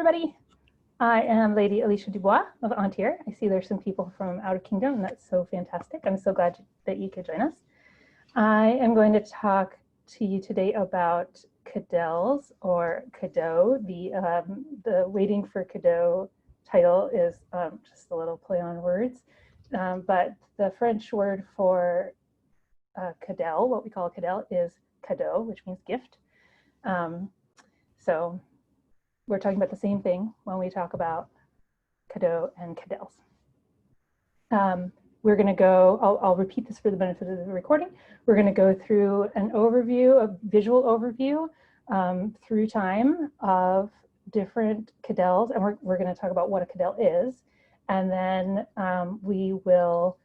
everybody. I am Lady Alicia du Bois of Antier. I see there's some people from out of Kingdom, and that's so fantastic. I'm so glad that you could join us. I am going to talk to you today about cadels or cadeaux. The Waiting for Cadeau title is just a little play on words, but the French word for cadel, what we call a cadel, is cadeau, which means gift. So we're talking about the same thing when we talk about cadeaux and cadels. We're going to go, I'll repeat this for the benefit of the recording. We're going to go through an overview, a visual overview through time of different cadels, and we're going to talk about what a cadel is. And then we will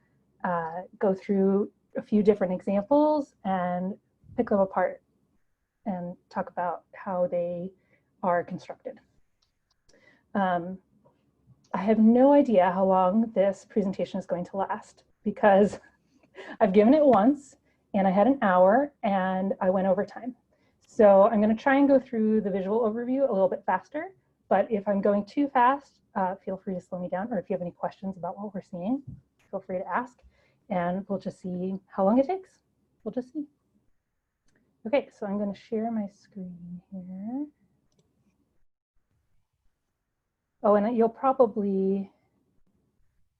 go through a few different examples and pick them apart and talk about how they are constructed. I have no idea how long this presentation is going to last because I've given it once and I had an hour and I went over time. So I'm going to try and go through the visual overview a little bit faster, but if I'm going too fast, feel free to slow me down, or if you have any questions about what we're seeing, feel free to ask and we'll just see how long it takes. We'll just see. Okay, so I'm going to share my screen here. Oh, and you'll probably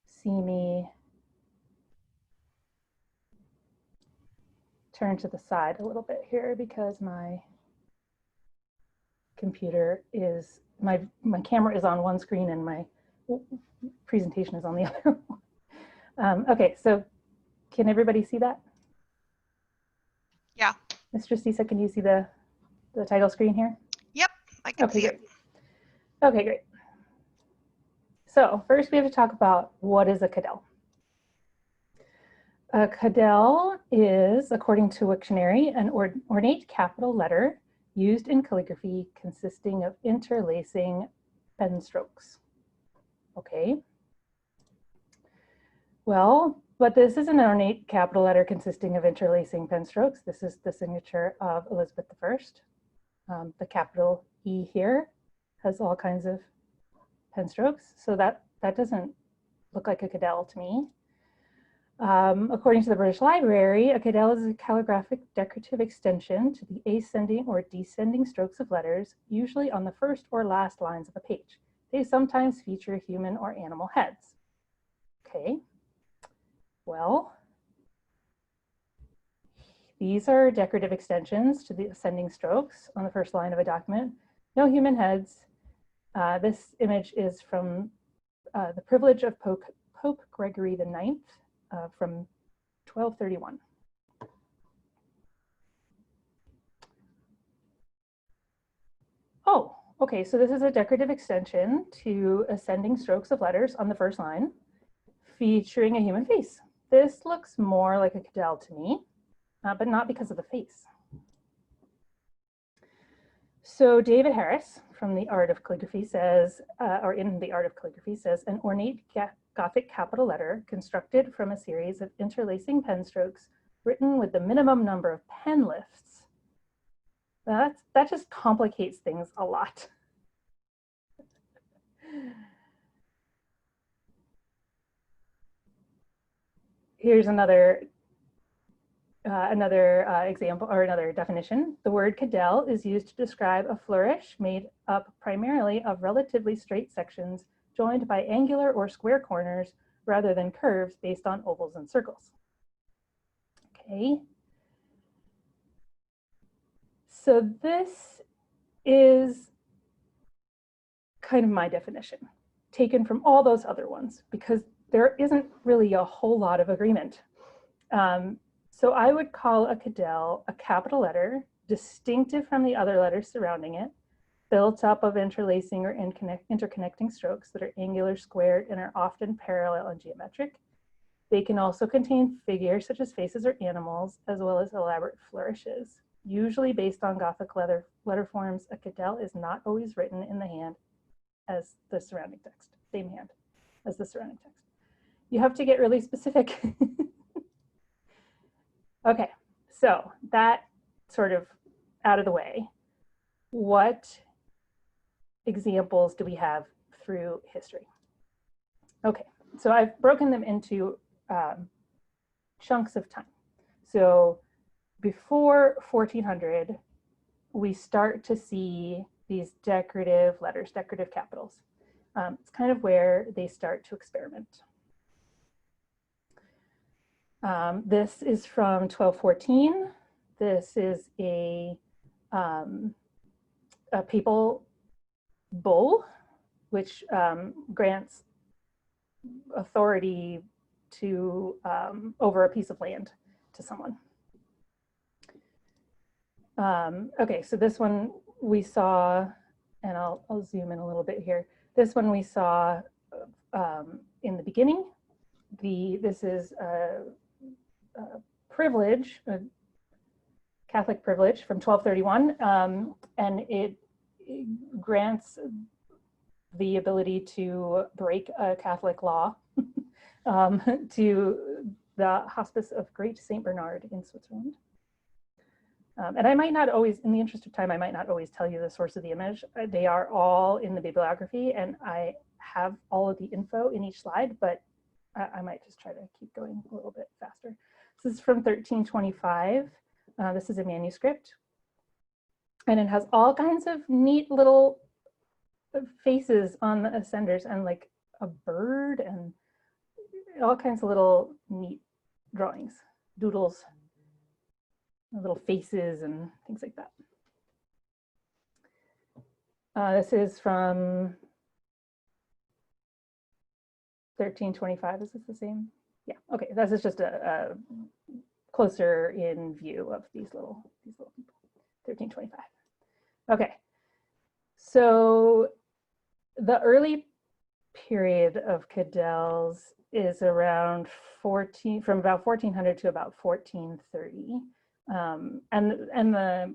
see me turn to the side a little bit here because my computer is, my camera is on one screen and my presentation is on the other one. Okay, so can everybody see that? Yeah. Mr. Stisa, can you see the title screen here? Yep, I can see it. Okay, great. So first we have to talk about what is a cadel. A cadel is, according to Wiktionary, an ornate capital letter used in calligraphy consisting of interlacing pen strokes. Okay. Well, but this isn't an ornate capital letter consisting of interlacing pen strokes. This is the signature of Elizabeth I. The capital E here has all kinds of pen strokes, so that doesn't look like a cadel to me. According to the British Library, a cadel is a calligraphic decorative extension to the ascending or descending strokes of letters, usually on the first or last lines of a page. They sometimes feature human or animal heads. Okay, well, these are decorative extensions to the ascending strokes on the first line of a document. No human heads. This image is from the privilege of Pope Gregory IX from 1231. Oh, okay, so this is a decorative extension to ascending strokes of letters on the first line featuring a human face. This looks more like a cadel to me, but not because of the face. So David Harris from The Art of Calligraphy says, or in The Art of Calligraphy says, an ornate Gothic capital letter constructed from a series of interlacing pen strokes written with the minimum number of pen lifts. That just complicates things a lot. Here's another example or another definition. The word cadel is used to describe a flourish made up primarily of relatively straight sections joined by angular or square corners rather than curves based on ovals and circles. Okay. So this is kind of my definition, taken from all those other ones, because there isn't really a whole lot of agreement. So I would call a cadel a capital letter, distinctive from the other letters surrounding it, built up of interlacing or interconnecting strokes that are angular, squared, and are often parallel and geometric. They can also contain figures such as faces or animals, as well as elaborate flourishes. Usually based on Gothic letter forms, a cadel is not always written in the hand as the surrounding text, same hand as the surrounding text. You have to get really specific. Okay, so that sort of out of the way. What examples do we have through history? Okay, so I've broken them into chunks of time. So before 1400, we start to see these decorative letters, decorative capitals. It's kind of where they start to experiment. This is from 1214. This is a papal bull, which grants authority to over a piece of land to someone. Okay, so this one we saw, and I'll zoom in a little bit here. This one we saw in the beginning. This is a privilege, a Catholic privilege from 1231, and it grants the ability to break a Catholic law to the Hospice of Great Saint Bernard in Switzerland. And I might not always, in the interest of time, I might not always tell you the source of the image. They are all in the bibliography, and I have all of the info in each slide, but I might just try to keep going a little bit faster. This is from 1325. This is a manuscript, and it has all kinds of neat little faces on the ascenders, and like a bird and all kinds of little neat drawings, doodles, little faces and things like that. This is from 1325. Is this the same? Yeah, okay, this is just a closer in view of these little people. 1325. Okay, so the early period of cadels is around from about 1400 to about 1430. And the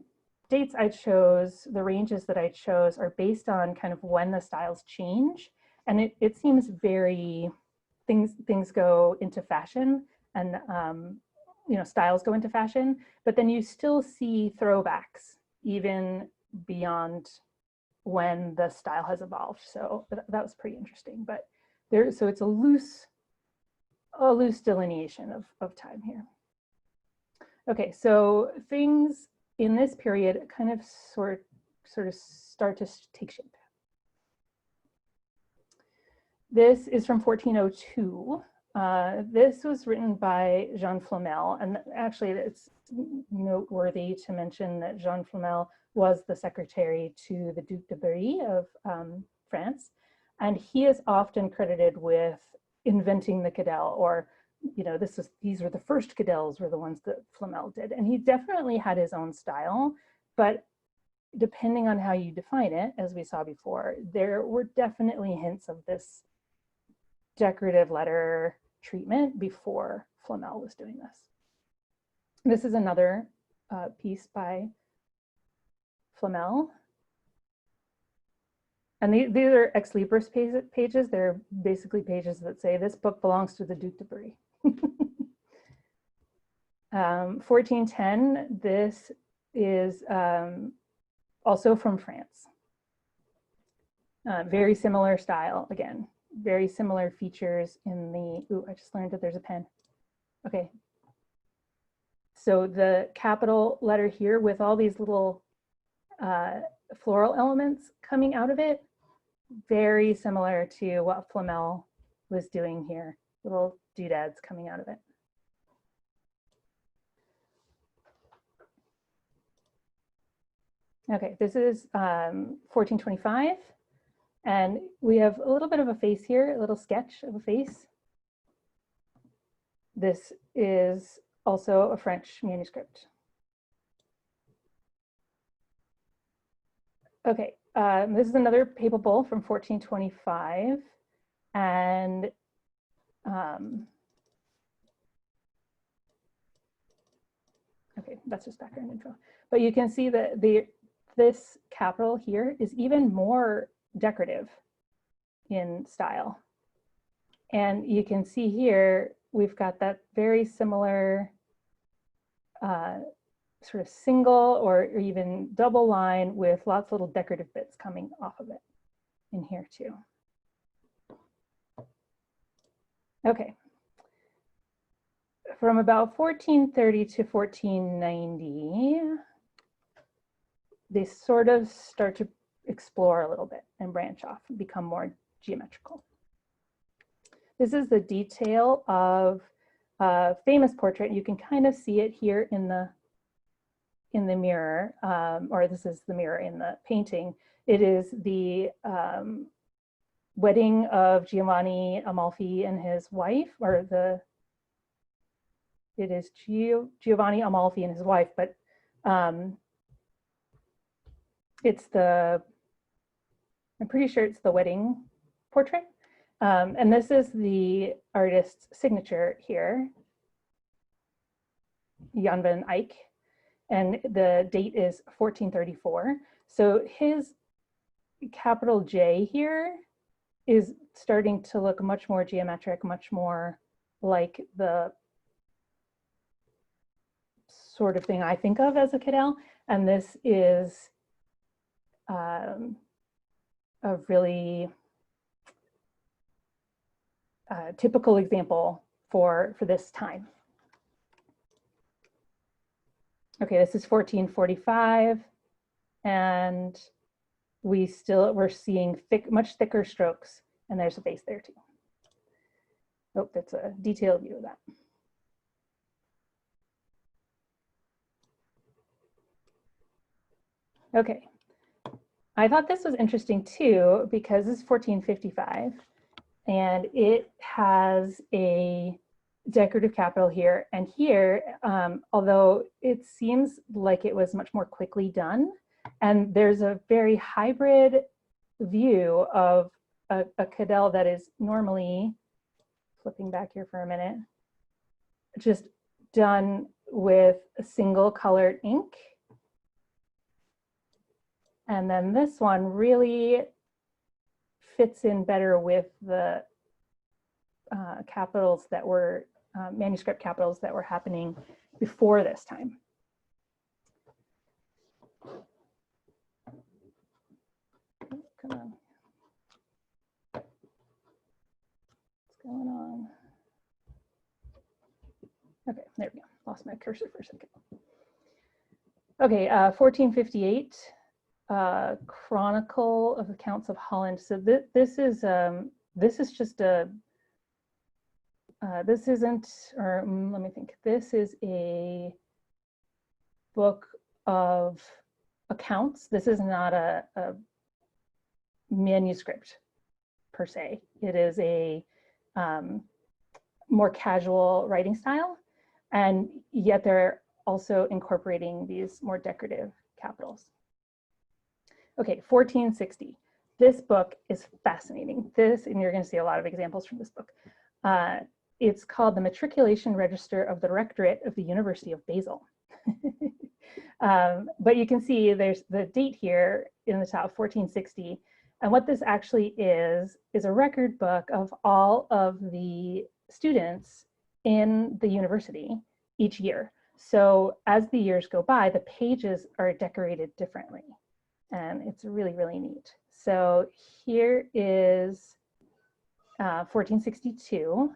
dates I chose, the ranges that I chose, are based on kind of when the styles change. And it seems very, things go into fashion, and you know, styles go into fashion, but then you still see throwbacks even beyond when the style has evolved. So that was pretty interesting. But so it's a loose delineation of time here. Okay, so things in this period kind of sort of start to take shape. This is from 1402. This was written by Jean Flamel, and actually it's noteworthy to mention that Jean Flamel was the secretary to the Duc de Berry of France, and he is often credited with inventing the cadel, or you know, these were the first cadels, were the ones that Flamel did, and he definitely had his own style, but depending on how you define it, as we saw before, there were definitely hints of this decorative letter treatment before Flamel was doing this. This is another piece by Flamel. And these are ex libris pages. They're basically pages that say this book belongs to the Duc de Berry. 1410, this is also from France. Very similar style, again, very similar features in the, ooh, I just learned that there's a pen. Okay. So the capital letter here with all these little floral elements coming out of it, very similar to what Flamel was doing here, little doodads coming out of it. Okay, this is 1425, and we have a little bit of a face here, a little sketch of a face. This is also a French manuscript. Okay, this is another papal bull from 1425, and okay, that's just background info. But you can see that this capital here is even more decorative in style. And you can see here, we've got that very similar sort of single or even double line with lots of little decorative bits coming off of it. in here too. Okay. From about 1430 to 1490, they sort of start to explore a little bit and branch off and become more geometrical. This is the detail of a famous portrait. You can kind of see it here in the mirror, or this is the mirror in the painting. It is the wedding of Giovanni Amalfi and his wife, or it is Giovanni Amalfi and his wife, but it's I'm pretty sure it's the wedding portrait. And this is the artist's signature here, Jan van Eyck, and the date is 1434. So his capital J here is starting to look much more geometric, much more like the sort of thing I think of as a cadel. And this is a really typical example for this time. Okay, this is 1445, and we're seeing much thicker strokes, and there's a face there too. Oh, that's a detailed view of that. Okay, I thought this was interesting too, because this is 1455, and it has a decorative capital here and here, although it seems like it was much more quickly done. And there's a very hybrid view of a cadel that is normally, flipping back here for a minute, just done with a single colored ink. And then this one really fits in better with the capitals that were, manuscript capitals that were happening before this time. Come on. What's going on? Okay, there we go. Lost my cursor for a second. Okay, 1458. Chronicle of Accounts of Holland. So this is just a, this isn't, or let me think. This is a book of accounts. This is not a manuscript per se. It is a more casual writing style, and yet they're also incorporating these more decorative capitals. Okay, 1460. This book is fascinating. And you're going to see a lot of examples from this book. It's called The Matriculation Register of the Rectorate of the University of Basel. But you can see there's the date here in the top, 1460. And what this actually is a record book of all of the students in the university each year. So as the years go by, the pages are decorated differently. And it's really, really neat. So here is 1462.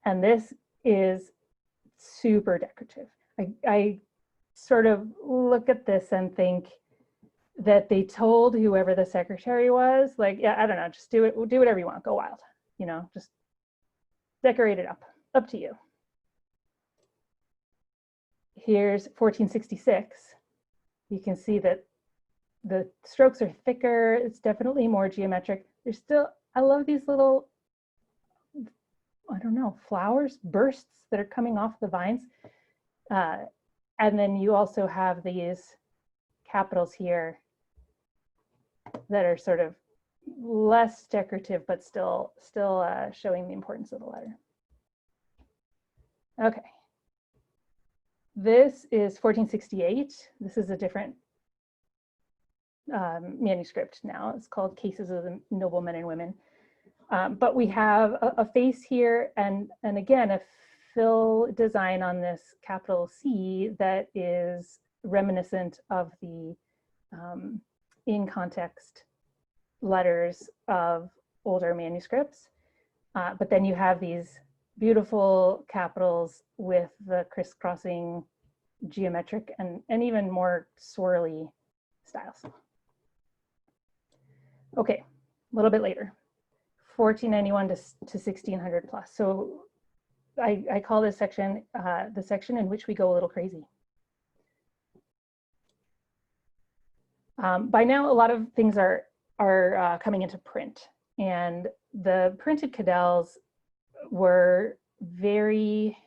And this is super decorative. I sort of look at this and think that they told whoever the secretary was, like, yeah, I don't know, just do whatever you want, go wild, you know, just decorate it up to you. Here's 1466. You can see that the strokes are thicker. It's definitely more geometric. There's still, I love these little, I don't know, flowers, bursts that are coming off the vines. And then you also have these capitals here that are sort of less decorative, but still showing the importance of the letter. Okay. This is 1468. This is a different manuscript now. It's called Cases of the Noblemen and Women. But we have a face here and again, a fill design on this capital C that is reminiscent of the in context letters of older manuscripts. But then you have these beautiful capitals with the crisscrossing geometric and even more swirly styles. Okay, a little bit later, 1491 to 1600 plus. So I call this section the section in which we go a little crazy. By now, a lot of things are coming into print, and the printed cadels were very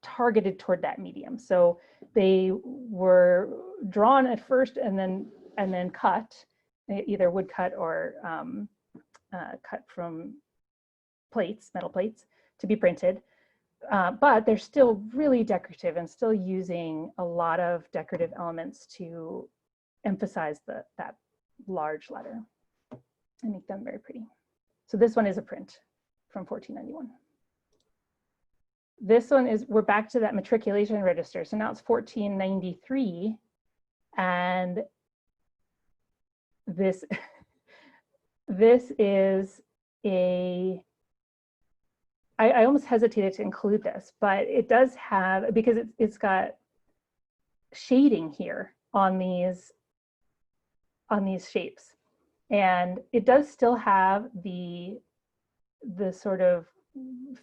targeted toward that medium. So they were drawn at first and then cut, either wood cut or cut from plates, metal plates, to be printed. But they're still really decorative and still using a lot of decorative elements to emphasize that large letter and make them very pretty. So this one is a print from 1491. This one is, we're back to that matriculation register. So now it's 1493. And this, this is a, I almost hesitated to include this, but it does have, because it's got shading here on these shapes. And it does still have the sort of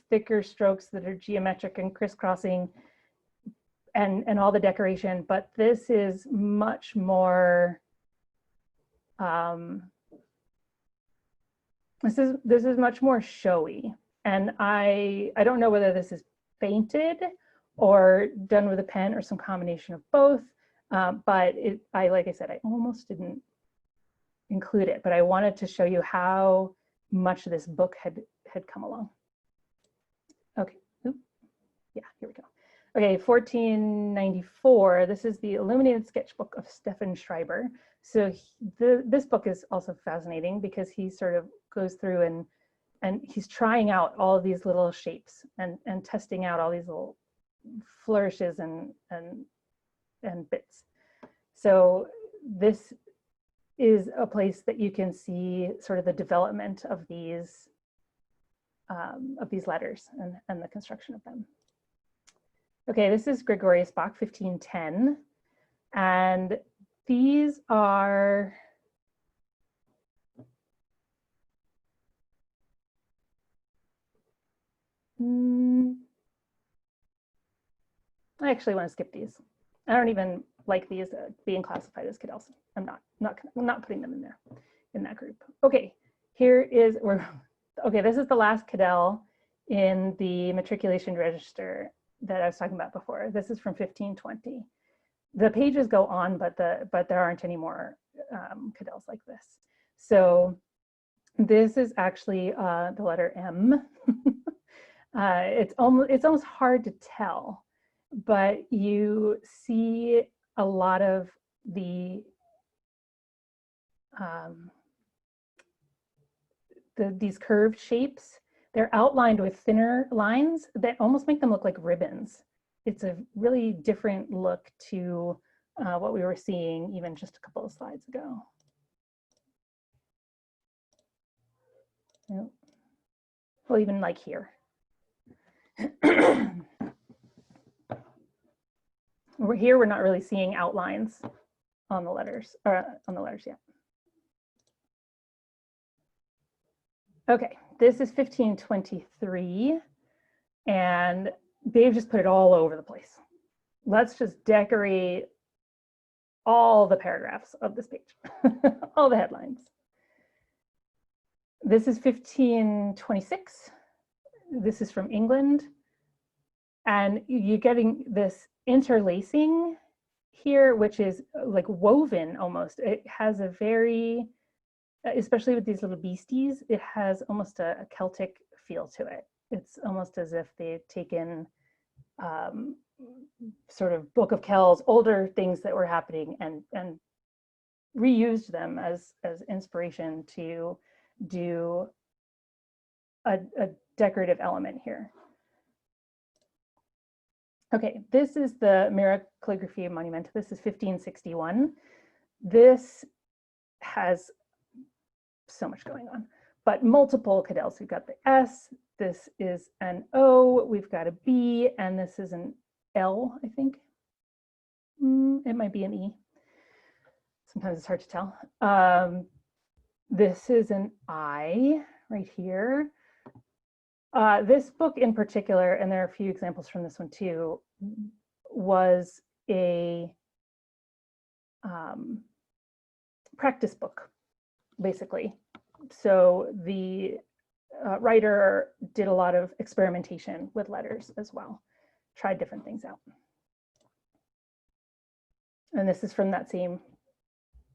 thicker strokes that are geometric and crisscrossing and all the decoration, but this is much more, this is much more showy. And I don't know whether this is painted or done with a pen or some combination of both, but like I said, I almost didn't include it, but I wanted to show you how much this book had come along. Okay, oop. Yeah, here we go. Okay, 1494, this is the Illuminated Sketchbook of Stefan Schreiber. So this book is also fascinating because he sort of goes through and he's trying out all of these little shapes and testing out all these little flourishes and bits. So this is a place that you can see sort of the development of these letters and the construction of them. Okay, this is Gregorius Bach, 1510. And these are, I actually want to skip these. I don't even like these being classified as cadels. I'm not putting them in there, in that group. Okay, here is, okay, this is the last cadel in the matriculation register that I was talking about before. This is from 1520. The pages go on, but there aren't any more cadels like this. So this is actually the letter M. It's almost hard to tell, but you see a lot of these curved shapes. They're outlined with thinner lines that almost make them look like ribbons. It's a really different look to what we were seeing even just a couple of slides ago. Yep. Well, even like here. We're not really seeing outlines on the letters, yet. Okay, this is 1523, and they've just put it all over the place. Let's just decorate all the paragraphs of this page, all the headlines. This is 1526. This is from England. And you're getting this interlacing here, which is like woven almost. It has a very, especially with these little beasties, it has almost a Celtic feel to it. It's almost as if they've taken sort of Book of Kells, older things that were happening and reused them as inspiration to do a decorative element here. Okay, this is the Mira Calligraphy Monument. This is 1561. This has so much going on. But multiple cadels. We've got the S, this is an O, we've got a B, and this is an L, I think. It might be an E. Sometimes it's hard to tell. This is an I right here. This book in particular, and there are a few examples from this one too, was a practice book, basically. So the writer did a lot of experimentation with letters as well, tried different things out. And this is from that same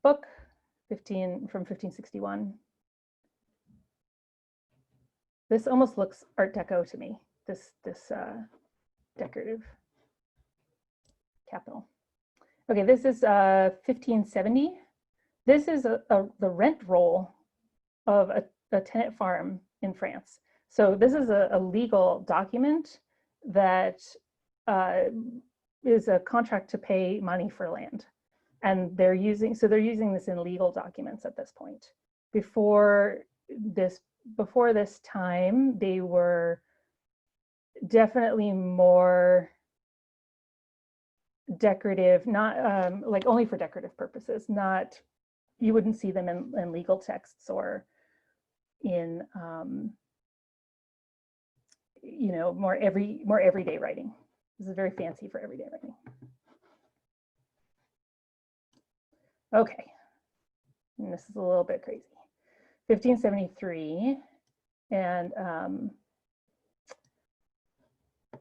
book, from 1561. This almost looks Art Deco to me, this decorative capital. Okay, this is 1570. This is the rent roll of a tenant farm in France. So this is a legal document that is a contract to pay money for land. And they're using this in legal documents at this point. Before this time, they were definitely more decorative, not like only for decorative purposes, not, you wouldn't see them in legal texts or in you know, more everyday writing. This is very fancy for everyday writing. Okay, and this is a little bit crazy. 1573, and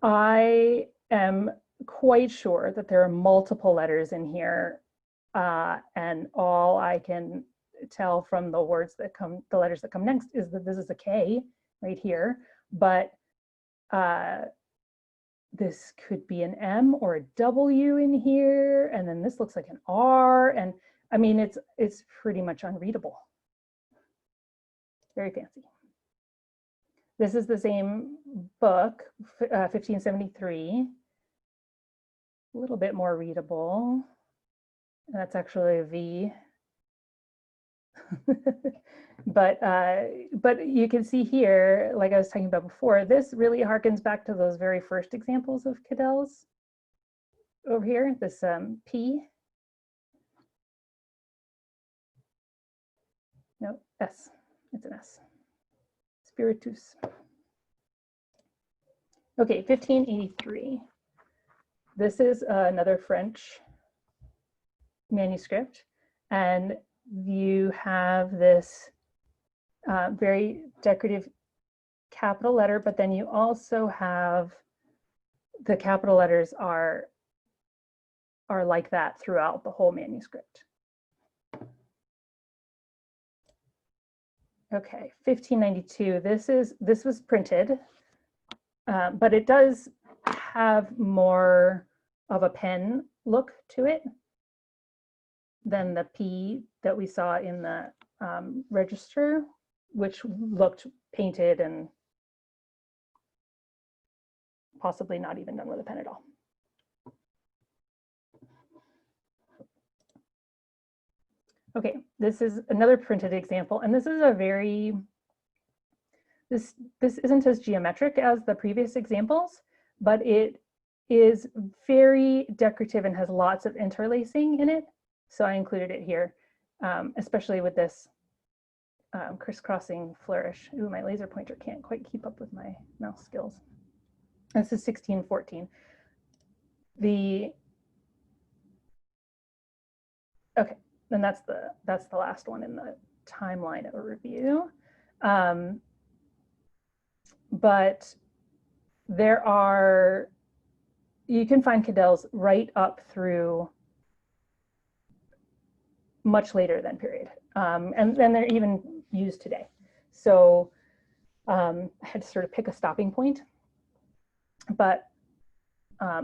I am quite sure that there are multiple letters in here, and all I can tell from the words that come, the letters that come next, is that this is a K right here, but this could be an M or a W in here, and then this looks like an R, and I mean, it's pretty much unreadable. Very fancy. This is the same book, 1573. A little bit more readable. That's actually a V. But you can see here, like I was talking about before, this really harkens back to those very first examples of cadels over here, this P. No, S, it's an S. Spiritus. Okay, 1583. This is another French manuscript, and you have this very decorative capital letter, but then you also have the capital letters are like that throughout the whole manuscript. Okay, 1592. This was printed, but it does have more of a pen look to it than the P that we saw in the register, which looked painted and possibly not even done with a pen at all. Okay, this is another printed example, and this is a very, this isn't as geometric as the previous examples, but it is very decorative and has lots of interlacing in it. So I included it here, especially with this crisscrossing flourish. Ooh, my laser pointer can't quite keep up with my mouse skills. This is 1614. Okay, then that's the last one in the timeline of a review. But there are, you can find cadels right up through much later than period. And then they're even used today. So I had to sort of pick a stopping point, but I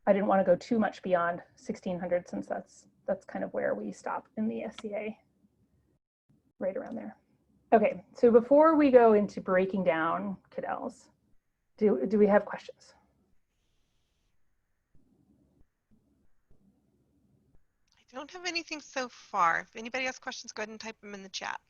didn't want to go too much beyond 1600 since that's kind of where we stop in the SCA, right around there. Okay, so before we go into breaking down cadels, do we have questions? I Don't have anything so far. If anybody has questions, go ahead and type them in the chat.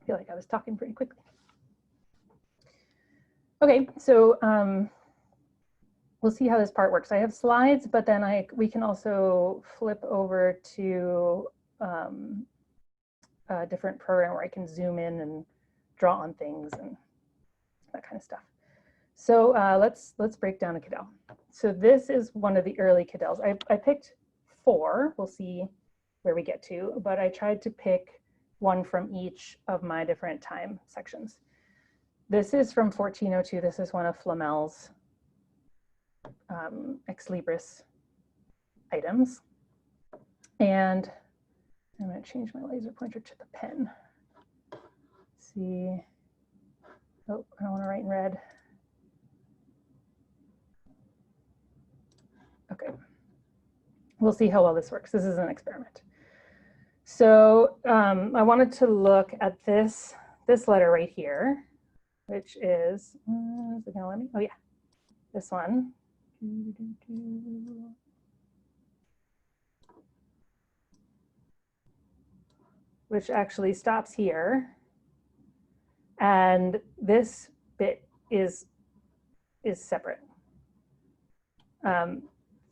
I feel like I was talking pretty quickly. Okay, so we'll see how this part works. I have slides, but then we can also flip over to a different program where I can zoom in and draw on things and that kind of stuff. So let's break down a cadel. So this is one of the early cadels. I picked 4. We'll see where we get to, but I tried to pick one from each of my different time sections. This is from 1402. This is one of Flamel's Ex Libris items. And I'm going to change my laser pointer to the pen. Let's see. Oh, I don't want to write in red. Okay. We'll see how well this works. This is an experiment. So I wanted to look at this letter right here, which is it gonna let me? Oh yeah, this one. Which actually stops here. And this bit is separate.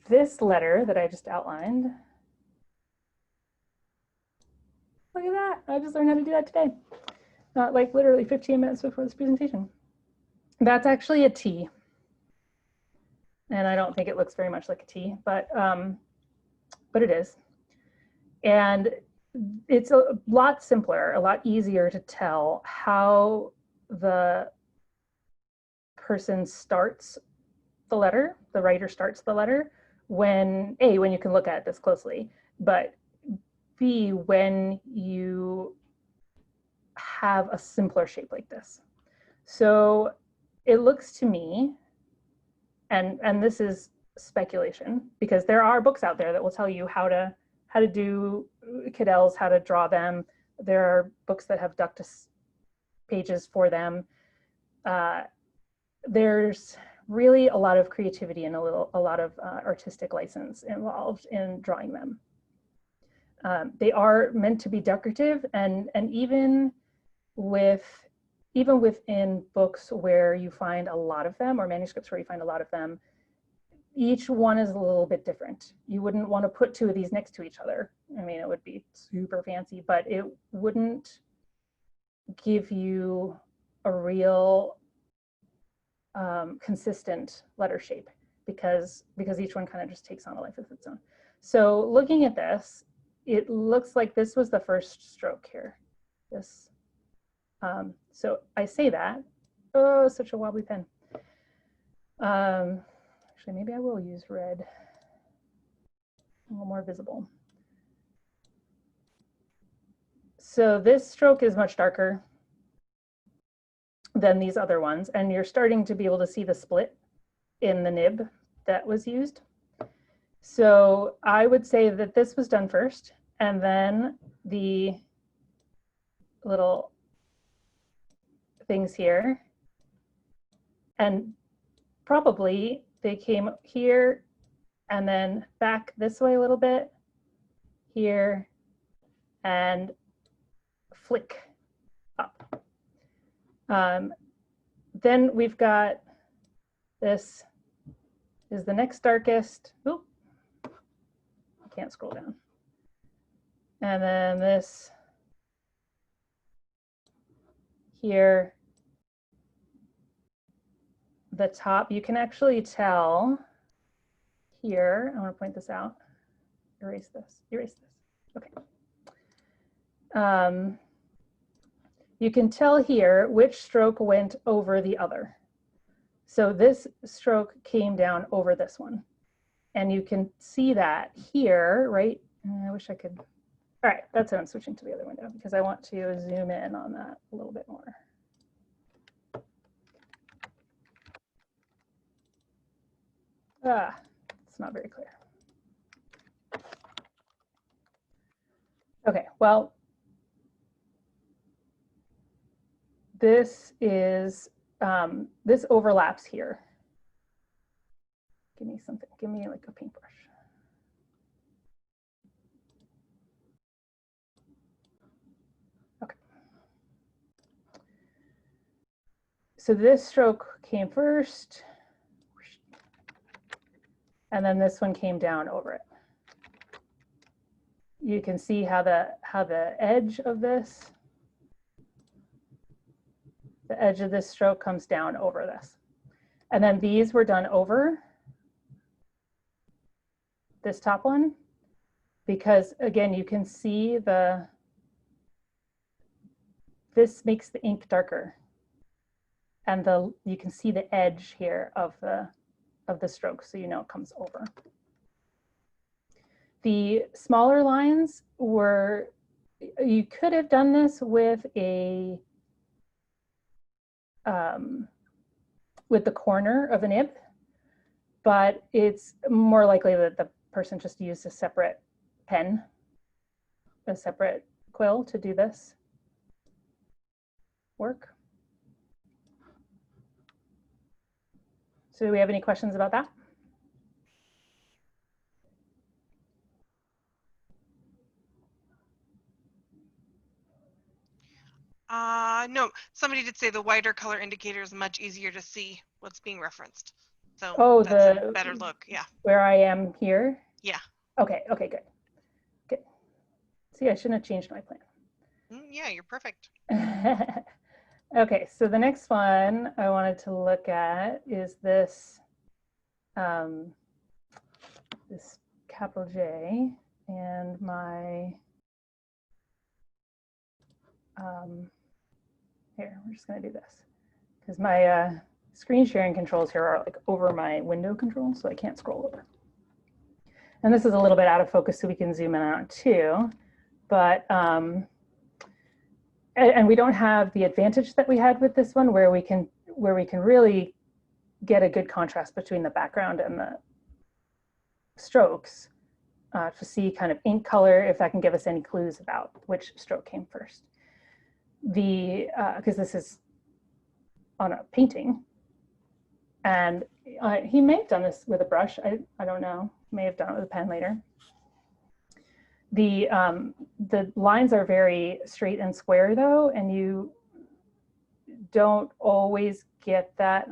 This letter that I just outlined, look at that. I just learned how to do that today. Not like literally 15 minutes before this presentation. That's actually a T. And I don't think it looks very much like a T, but it is. And it's a lot simpler, a lot easier to tell how the person starts the letter, the writer starts the letter, when you can look at this closely, but B, when you have a simpler shape like this. So it looks to me, and this is speculation, because there are books out there that will tell you how to do cadels, how to draw them. There are books that have ductus pages for them. There's really a lot of creativity and a lot of artistic license involved in drawing them. They are meant to be decorative, and even within books where you find a lot of them, or manuscripts where you find a lot of them, each one is a little bit different. You wouldn't want to put 2 of these next to each other. I mean, it would be super fancy, but it wouldn't give you a real consistent letter shape, because each one kind of just takes on a life of its own. So looking at this, it looks like this was the first stroke here. This. So I say that. Oh, such a wobbly pen. Actually, maybe I will use red. A little more visible. So this stroke is much darker than these other ones, and you're starting to be able to see the split in the nib that was used. So I would say that this was done first, and then the little things here, and probably they came here and then back this way a little bit, here, and flick up. Then we've got, this is the next darkest. Oop, I can't scroll down. And then this here, the top, you can actually tell here. I want to point this out. Erase this, okay. You can tell here which stroke went over the other. So this stroke came down over this one. And you can see that here, right? I wish I could. All right, that's it. I'm switching to the other window because I want to zoom in on that a little bit more. It's not very clear. Okay, well, this is, this overlaps here. Give me something, give me like a paintbrush. Okay. So this stroke came first, and then this one came down over it. You can see how the edge of this, the edge of this stroke comes down over this. And then these were done over this top one, because again, you can see this makes the ink darker. And you can see the edge here of the stroke, so you know it comes over. The smaller lines were, you could have done this with the corner of a nib, but it's more likely that the person just used a separate pen, a separate quill to do this work. So do we have any questions about that? No, somebody did say the wider color indicator is much easier to see what's being referenced. So Oh, that's a better look, yeah. Where I am here? Yeah. Okay, okay, good. Good. See, I shouldn't have changed my plan. Yeah, you're perfect. Okay, so the next one I wanted to look at is this, this capital J, and my, here, we're just gonna do this, because my screen sharing controls here are like over my window controls, so I can't scroll over. And this is a little bit out of focus, so we can zoom in on it too, but, and we don't have the advantage that we had with this one where we can really get a good contrast between the background and the strokes to see kind of ink color, if that can give us any clues about which stroke came first. Because this is on a painting, and he may have done this with a brush. I don't know. May have done it with a pen later. The lines are very straight and square though, and you don't always get that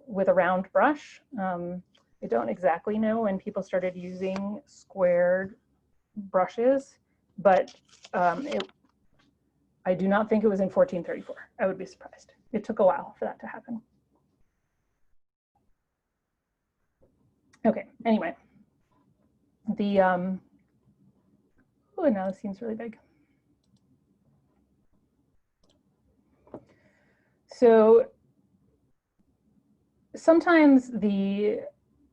with a round brush. I don't exactly know when people started using squared brushes, but I do not think it was in 1434. I would be surprised. It took a while for that to happen. Okay, anyway, oh, now this seems really big. So sometimes the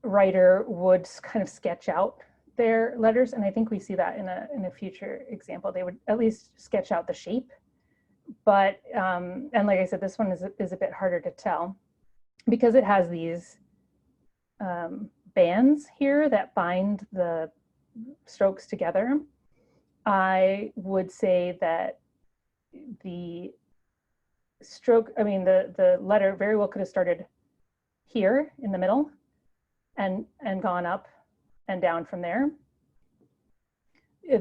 writer would kind of sketch out their letters, and I think we see that in a future example. They would at least sketch out the shape, but and like I said, this one is a bit harder to tell because it has these bands here that bind the strokes together. I would say that the stroke, I mean, the letter very well could have started here in the middle and gone up and down from there.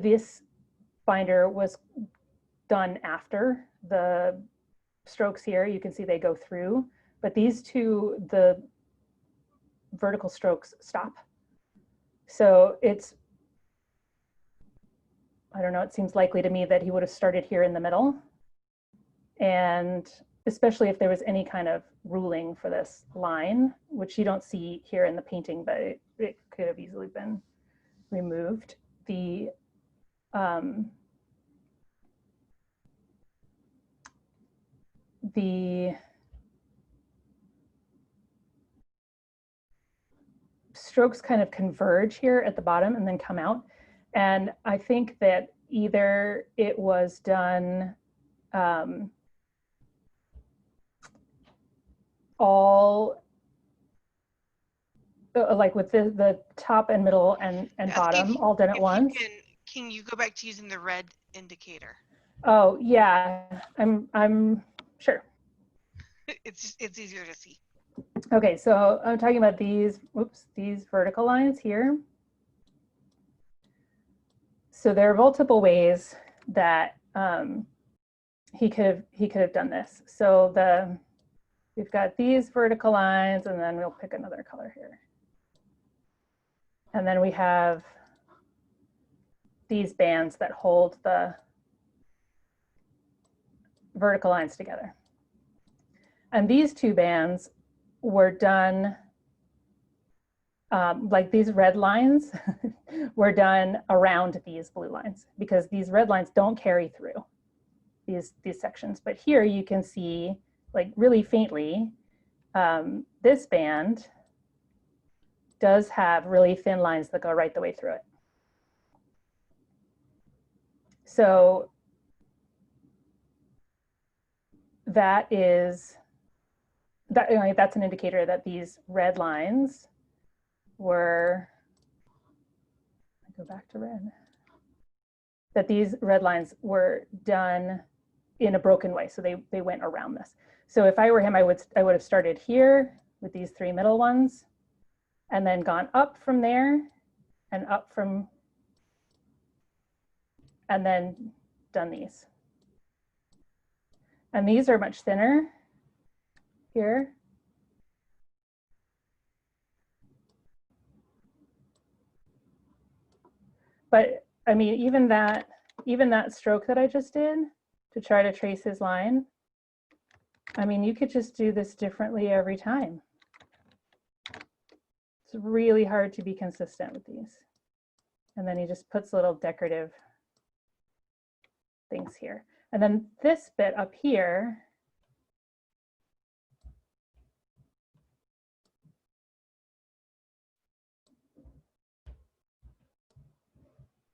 This binder was done after the strokes here. You can see they go through, but these two, the vertical strokes stop. So it's, I don't know, it seems likely to me that he would have started here in the middle. And especially if there was any kind of ruling for this line, which you don't see here in the painting, but it could have easily been removed. The strokes kind of converge here at the bottom and then come out. And I think that either it was done all like with the top and middle and bottom all done at once. Can you go back to using the red indicator? Oh yeah, I'm Sure. It's easier to see. Okay, so I'm talking about these, these vertical lines here. So there are multiple ways that he could have done this. So we've got these vertical lines, and then we'll pick another color here. And then we have these bands that hold the vertical lines together. And these two bands were done, like these red lines were done around these blue lines, because these red lines don't carry through these sections. But here you can see, like really faintly, this band does have really thin lines that go right the way through it. So that's an indicator that these red lines were, go back to red, that these red lines were done in a broken way. So they went around this. So if I were him, I would have started here with these three middle ones, and then gone up from there and up from, and then done these. And these are much thinner here. But I mean, even that stroke that I just did to try to trace his line, I mean, you could just do this differently every time. It's really hard to be consistent with these. And then he just puts little decorative things here. And then this bit up here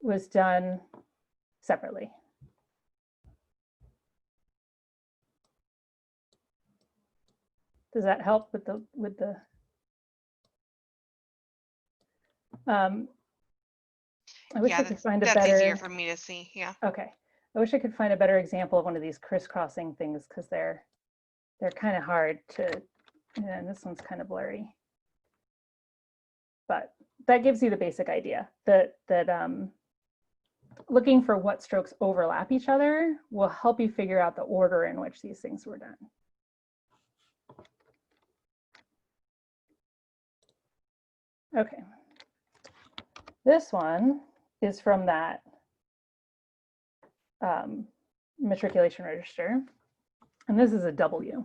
was done separately. Does that help with the I wish I could find a better. That's easier for me to see. Yeah. Okay. I wish I could find a better example of one of these crisscrossing things, because they're kind of hard to, and this one's kind of blurry. But that gives you the basic idea that looking for what strokes overlap each other will help you figure out the order in which these things were done. Okay. This one is from that matriculation register, and this is a W.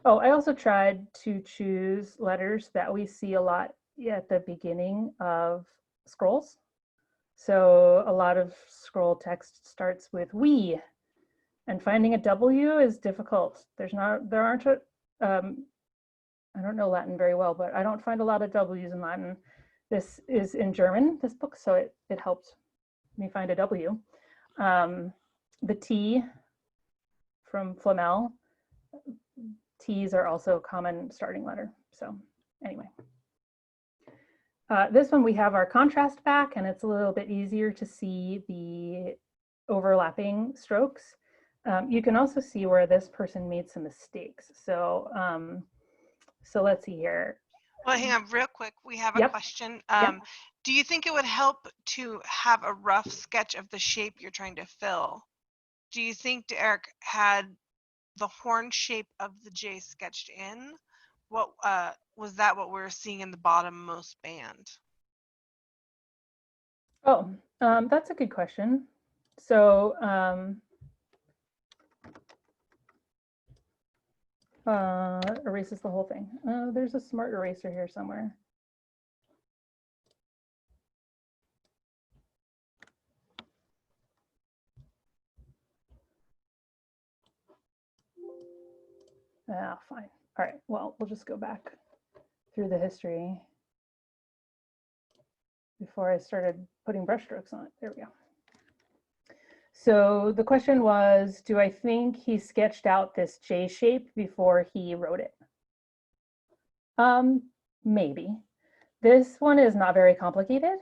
Oh, I also tried to choose letters that we see a lot at the beginning of scrolls. So a lot of scroll text starts with we, and finding a W is difficult. I don't know Latin very well, but I don't find a lot of W's in Latin. This is in German, this book, so it helped me find a W. The T from Flamel, T's are also a common starting letter. So anyway. This one we have our contrast back, and it's a little bit easier to see the overlapping strokes. You can also see where this person made some mistakes. So so let's see here. Well, hang on real quick. We have a question. Do you think it would help to have a rough sketch of the shape you're trying to fill? Do you think Derek had the horn shape of the J sketched in? What was that what we're seeing in the bottommost band? Oh, that's a good question. So erases the whole thing. There's a smart eraser here somewhere. Fine. All right, well, we'll just go back through the history before I started putting brush strokes on it. There we go. So the question was, do I think he sketched out this J shape before he wrote it? Maybe. This one is not very complicated.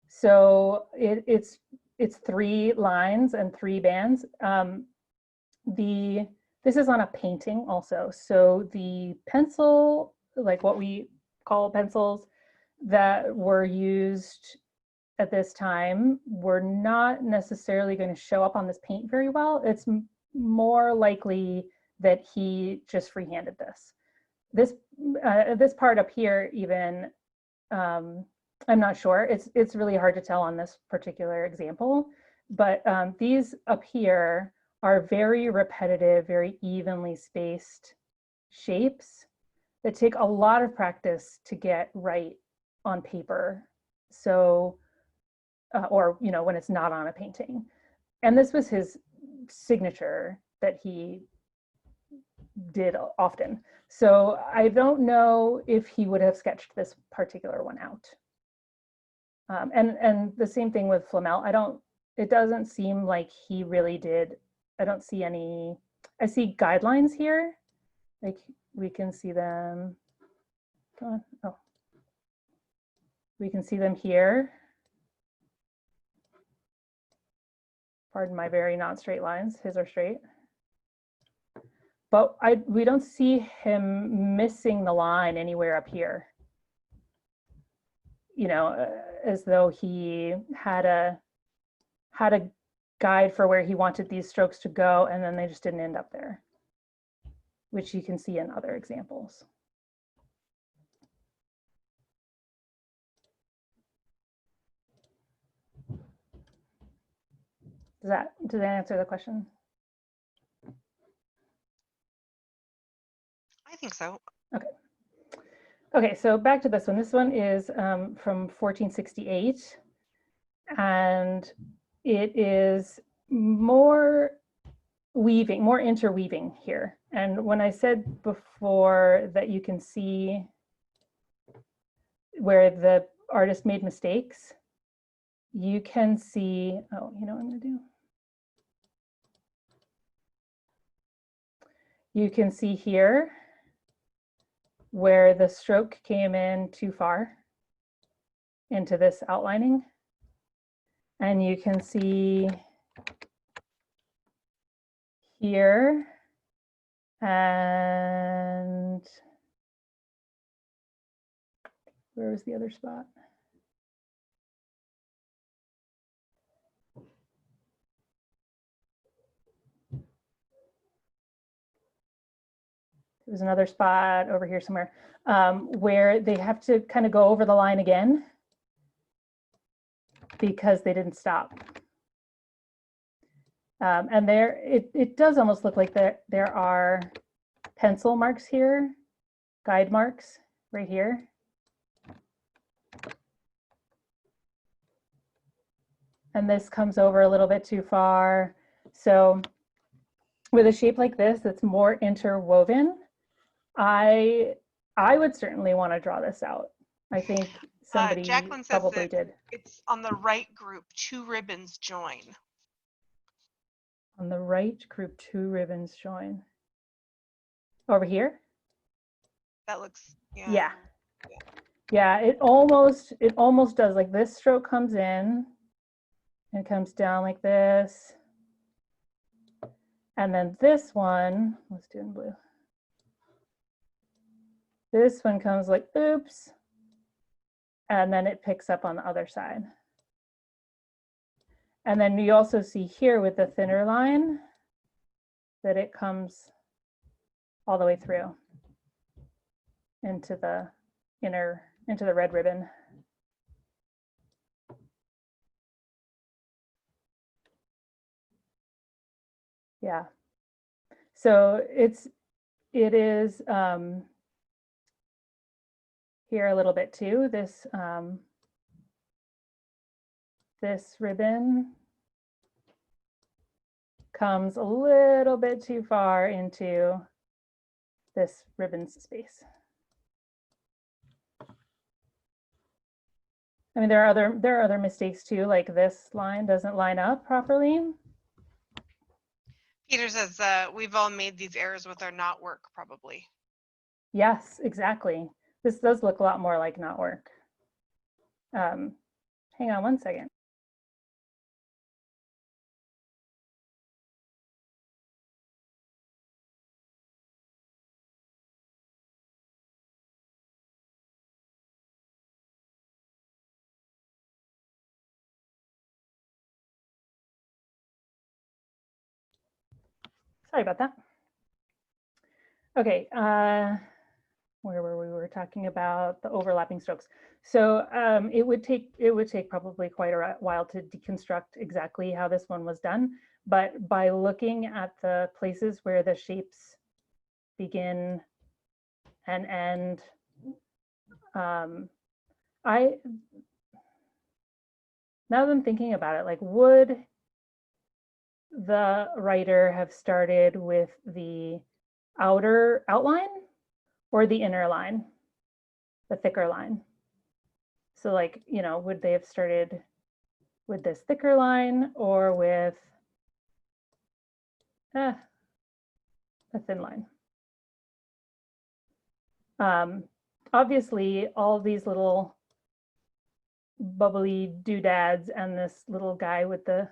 So it's 3 lines and 3 bands. The This is on a painting also. So the pencil, like what we call pencils that were used at this time, were not necessarily going to show up on this paint very well. It's more likely that he just freehanded this. This part up here even, I'm not sure. It's really hard to tell on this particular example, but these up here are very repetitive, very evenly spaced shapes that take a lot of practice to get right on paper. So, or, you know, when it's not on a painting. And this was his signature that he did often. So I don't know if he would have sketched this particular one out. And the same thing with Flamel. It doesn't seem like he really did. I don't see any, I see guidelines here. Like we can see them, go on, oh. We can see them here. Pardon my very not straight lines, his are straight. But we don't see him missing the line anywhere up here. You know, as though he had a guide for where he wanted these strokes to go, and then they just didn't end up there, which you can see in other examples. Did that answer the question? I think so. Okay. Okay, so back to this one. This one is from 1468, and it is more weaving, more interweaving here. And when I said before that you can see where the artist made mistakes, you can see, oh, you know what I'm gonna do? You can see here where the stroke came in too far into this outlining. And you can see here, and where was the other spot? There's another spot over here somewhere where they have to kind of go over the line again because they didn't stop. And there, it does almost look like there are pencil marks here, guide marks right here. And this comes over a little bit too far. So with a shape like this that's more interwoven, I would certainly want to draw this out. I think somebody Jacqueline says probably that did. it's on the right group, 2 ribbons join. On the right group, 2 ribbons join. Over here? That looks, yeah. Yeah. Yeah, it almost does. Like this stroke comes in and comes down like this. And then this one, let's do it in blue. This one comes like, oops. And then it picks up on the other side. And then you also see here with the thinner line that it comes all the way through into the into the red ribbon. Yeah. So it is here a little bit too. This this ribbon comes a little bit too far into this ribbon's space. I mean, there are other mistakes too, like this line doesn't line up properly. Peter says we've all made these errors with our knot work, probably. Yes, exactly. This does look a lot more like knot work. Hang on one second. Sorry about that. Okay, where were we? We were talking about the overlapping strokes. So it would take probably quite a while to deconstruct exactly how this one was done. But by looking at the places where the shapes begin and end, now that I'm thinking about it, like, would the writer have started with the outer outline or the inner line, the thicker line? So, like, you know, would they have started with this thicker line or with a thin line? Obviously, all these little bubbly doodads and this little guy with the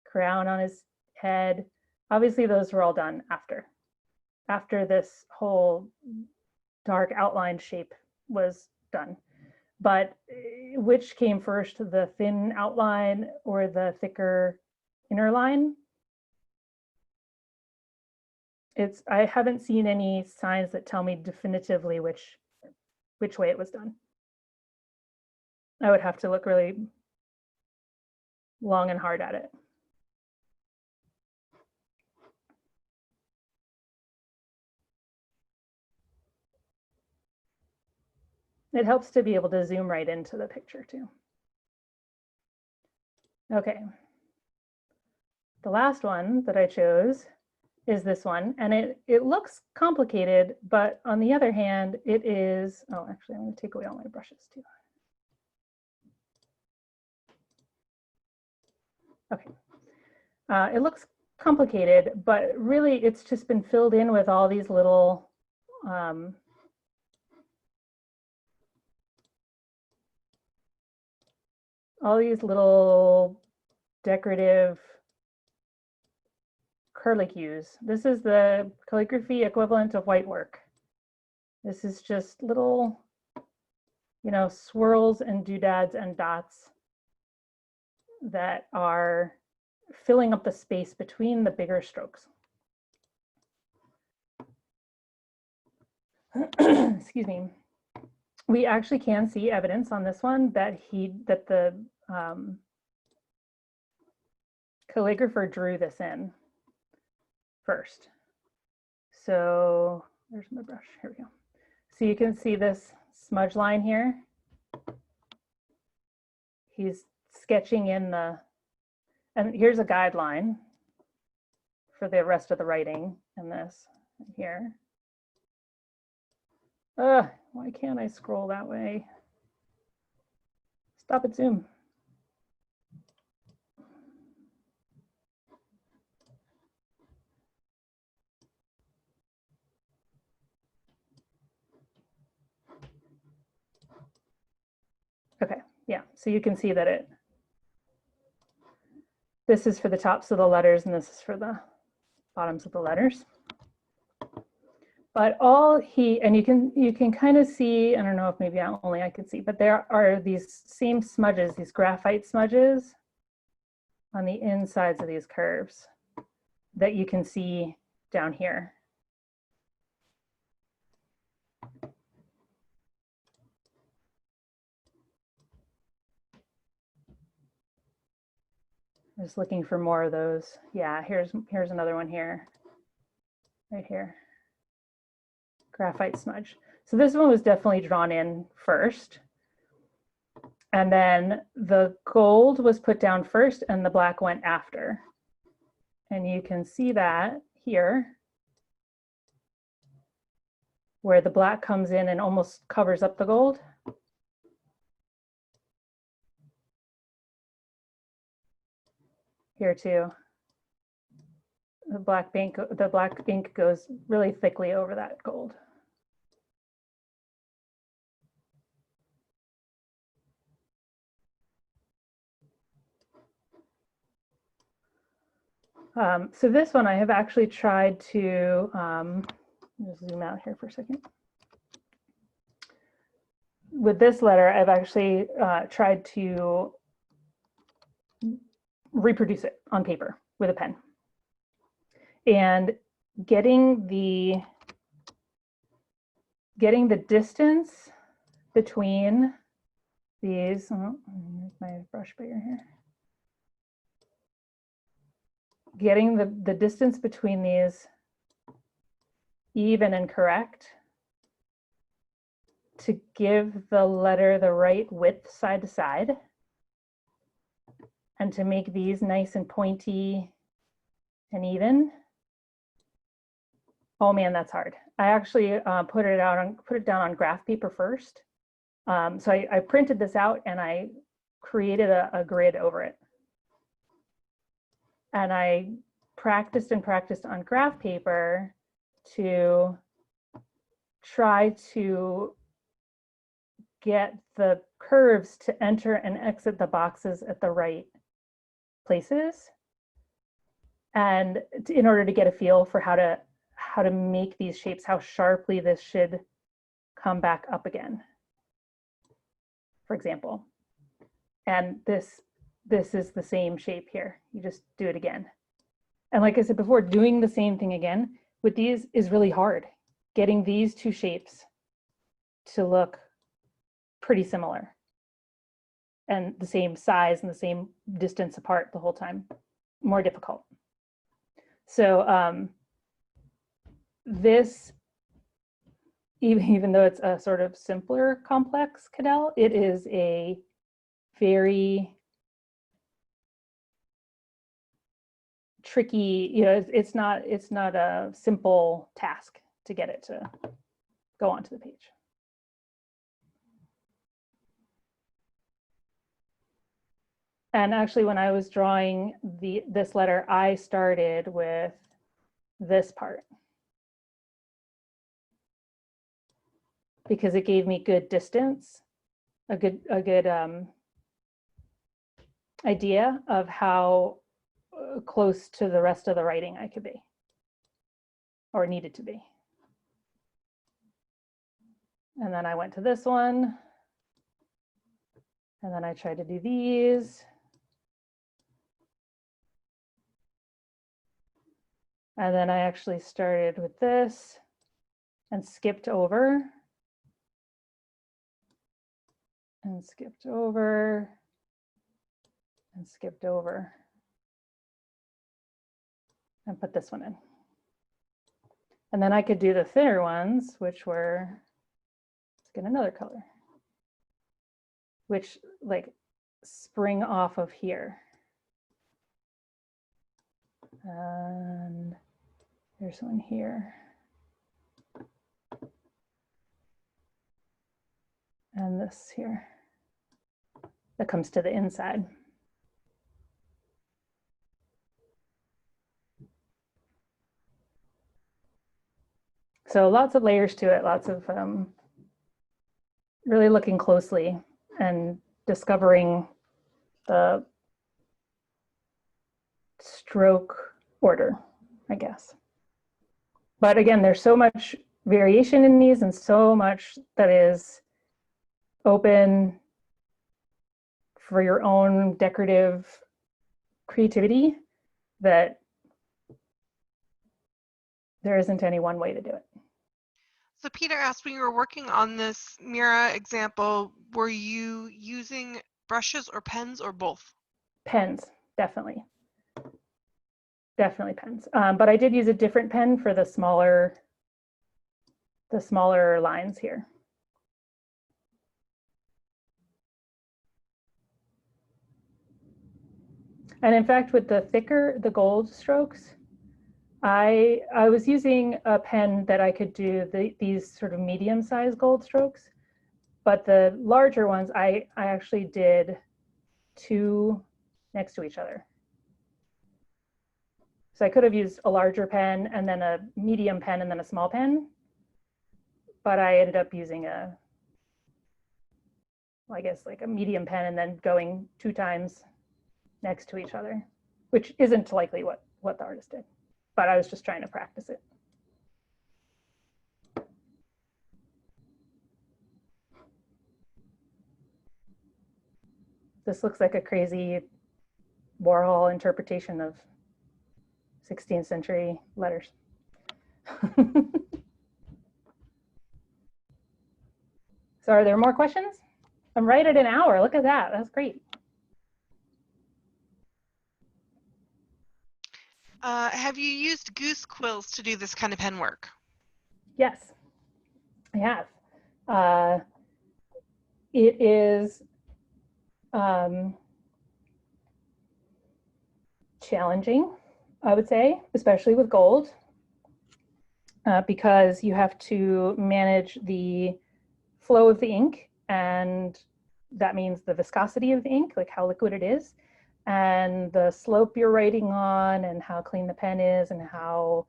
crown on his head, obviously those were all done after this whole dark outline shape was done. But which came first, the thin outline or the thicker inner line? I haven't seen any signs that tell me definitively which way it was done. I would have to look really long and hard at it. It helps to be able to zoom right into the picture too. Okay. The last one that I chose is this one, and it looks complicated, but on the other hand, it is, oh, actually, I'm going to take away all my brushes too. Okay. It looks complicated, but really it's just been filled in with all these little decorative curlicues. This is the calligraphy equivalent of white work. This is just little, you know, swirls and doodads and dots that are filling up the space between the bigger strokes. Excuse me. We actually can see evidence on this one that the calligrapher drew this in first. So there's my brush, here we go. So you can see this smudge line here. He's sketching in and here's a guideline for the rest of the writing in this here. Why can't I scroll that way? Stop it, zoom. Okay, yeah, so you can see that this is for the tops of the letters and this is for the bottoms of the letters. But and you can kind of see, I don't know if maybe only I could see, but there are these same smudges, these graphite smudges on the insides of these curves that you can see down here. I'm just looking for more of those. Yeah, here's another one here, right here. Graphite smudge. So this one was definitely drawn in first. And then the gold was put down first and the black went after. And you can see that here, where the black comes in and almost covers up the gold. Here too. The black ink goes really thickly over that gold. So this one I have actually tried to, just zoom out here for a second. With this letter, I've actually tried to reproduce it on paper with a pen. And getting the distance between these, oh, make my brush bigger here. Getting the distance between these even and correct to give the letter the right width side to side, and to make these nice and pointy and even. Oh man, that's hard. I actually put it down on graph paper first. So I printed this out and I created a grid over it. And I practiced and practiced on graph paper to try to get the curves to enter and exit the boxes at the right places, and in order to get a feel for how to make these shapes, how sharply this should come back up again, for example. And this is the same shape here. You just do it again. And like I said before, doing the same thing again with these is really hard. Getting these two shapes to look pretty similar and the same size and the same distance apart the whole time, more difficult. So this, even though it's a sort of simpler complex cadel, it is a very tricky, it's not a simple task to get it to go onto the page. And actually, when I was drawing this letter, I started with this part because it gave me good distance, a good idea of how close to the rest of the writing I could be or needed to be. And then I went to this one, and then I tried to do these. And then I actually started with this and skipped over and skipped over and skipped over and put this one in. And then I could do the thinner ones, which were, let's get another color, which like spring off of here. And there's one here. And this here that comes to the inside. So lots of layers to it, lots of really looking closely and discovering the stroke order, I guess. But again, there's so much variation in these and so much that is open for your own decorative creativity that there isn't any one way to do it. So Peter asked, when you were working on this Mira example, were you using brushes or pens or both? Pens, definitely. Definitely pens. But I did use a different pen for the smaller lines here. And in fact, with the gold strokes, I was using a pen that I could do these sort of medium-sized gold strokes, but the larger ones, I actually did 2 next to each other. So I could have used a larger pen and then a medium pen and then a small pen, but I ended up using I guess like a medium pen and then going 2 times next to each other, which isn't likely what the artist did, but I was just trying to practice it. This looks like a crazy Warhol interpretation of 16th century letters. So are there more questions? I'm right at an hour. Look at that. That's great. Have you used Goose quills to do this kind of pen work? Yes, I have. It is challenging, I would say, especially with gold, because you have to manage the flow of the ink, and that means the viscosity of the ink, like how liquid it is, and the slope you're writing on, and how clean the pen is, and how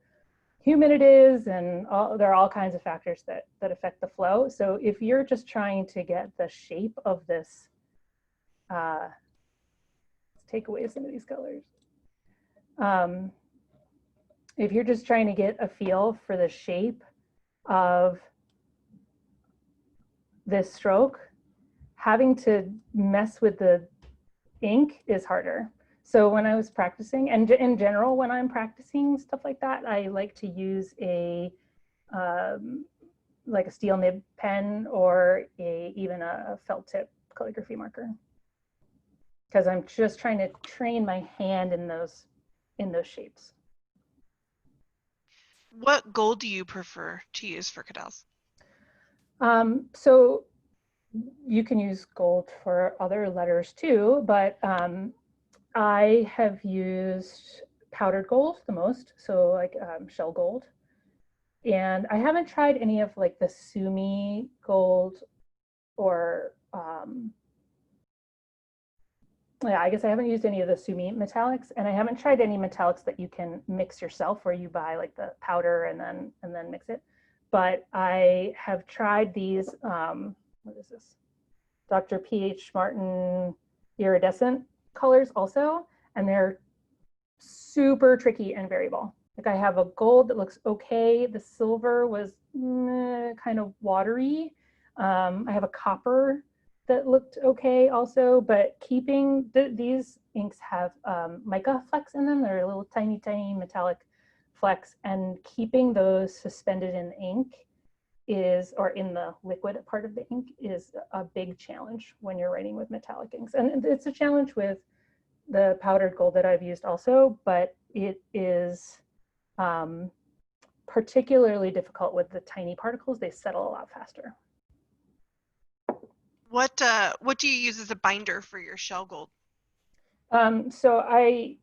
humid it is, and there are all kinds of factors that affect the flow. So if you're just trying to get the shape of this, let's take away some of these colors. If you're just trying to get a feel for the shape of this stroke, having to mess with the ink is harder. So when I was practicing, and in general, when I'm practicing stuff like that, I like to use a like a steel nib pen or even a felt tip calligraphy marker, because I'm just trying to train my hand in those shapes. What gold do you prefer to use for cadels? So you can use gold for other letters too, but I have used powdered gold the most, so like shell gold. And I haven't tried any of like the Sumi gold or yeah, I guess I haven't used any of the Sumi metallics, and I haven't tried any metallics that you can mix yourself, where you buy like the powder and then mix it. But I have tried these, what is this? Dr. P.H. Martin iridescent colors also, and they're super tricky and variable. Like I have a gold that looks okay. The silver was kind of watery. I have a copper that looked okay also, but keeping these inks have mica flecks in them. They're little tiny, tiny metallic flecks, and keeping those suspended in ink is, or in the liquid part of the ink, is a big challenge when you're writing with metallic inks. And it's a challenge with the powdered gold that I've used also, but it is particularly difficult with the tiny particles. They settle a lot faster. What do you use as a binder for your shell gold? So I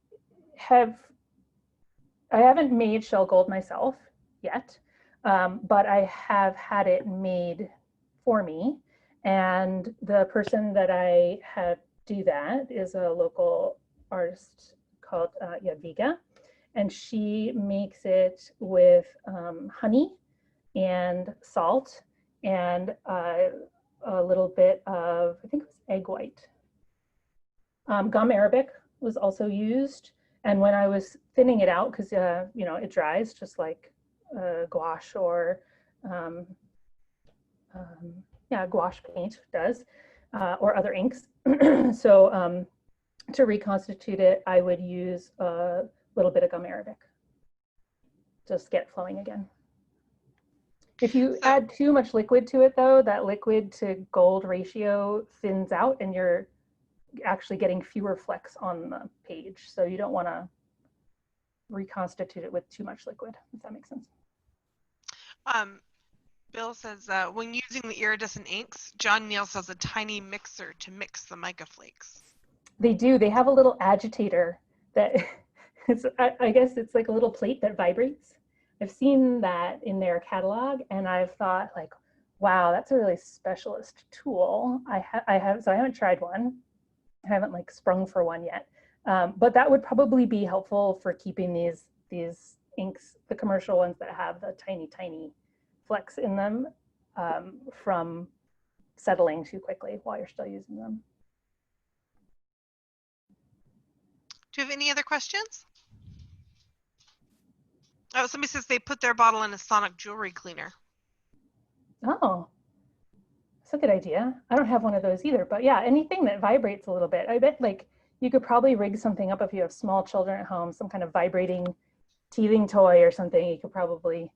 haven't made shell gold myself yet, but I have had it made for me. And the person that I had do that is a local artist called Jadwiga, and she makes it with honey and salt and a little bit of, I think it was egg white. Gum arabic was also used. And when I was thinning it out, because you know, it dries just like gouache or yeah, gouache paint does, or other inks. So to reconstitute it, I would use a little bit of gum arabic. Just get flowing again. If you add too much liquid to it, though, that liquid to gold ratio thins out, and you're actually getting fewer flecks on the page. So you don't want to reconstitute it with too much liquid, if that makes sense. Bill says when using the iridescent inks, John Niels has a tiny mixer to mix the mica flakes. They do. They have a little agitator that I guess it's like a little plate that vibrates. I've seen that in their catalog, and I've thought like, wow, that's a really specialist tool. So I haven't tried one. I haven't like sprung for one yet, but that would probably be helpful for keeping these inks, the commercial ones that have the tiny flecks in them, from settling too quickly while you're still using them. Do you have any other questions? Oh, somebody says they put their bottle in a sonic jewelry cleaner. Oh, that's a good idea. I don't have one of those either, but yeah, anything that vibrates a little bit. I bet like you could probably rig something up if you have small children at home, some kind of vibrating teething toy or something. You could probably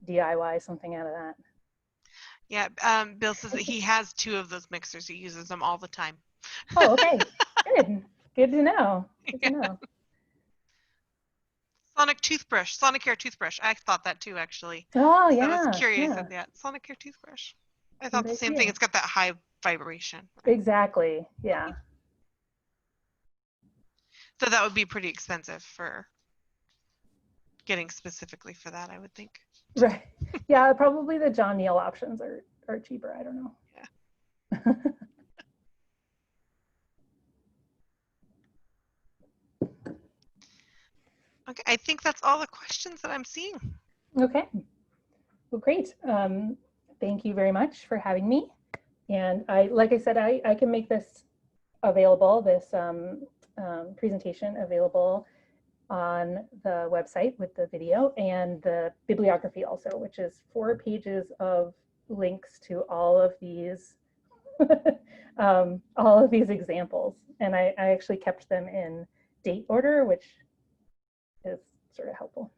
DIY something out of that. Yeah, Bill says that he has 2 of those mixers. He uses them all the time. Oh, okay. Good. Good to know. Good to know. Sonicare toothbrush. I thought that too, actually. Oh, So I was yeah. curious Yeah. of that. Sonicare toothbrush. I thought Good the same idea. thing. It's got that high vibration. Right? Exactly. Yeah. So that would be pretty expensive for getting specifically for that, I would think. Right. Yeah, probably the John Neal options are cheaper. I don't know. Yeah. Okay, I think that's all the questions that I'm seeing. Okay. Well, great. Thank you very much for having me. And like I said, I can make this available, this presentation available on the website with the video and the bibliography also, which is 4 pages of links to all of these examples. And I actually kept them in date order, which is sort of helpful.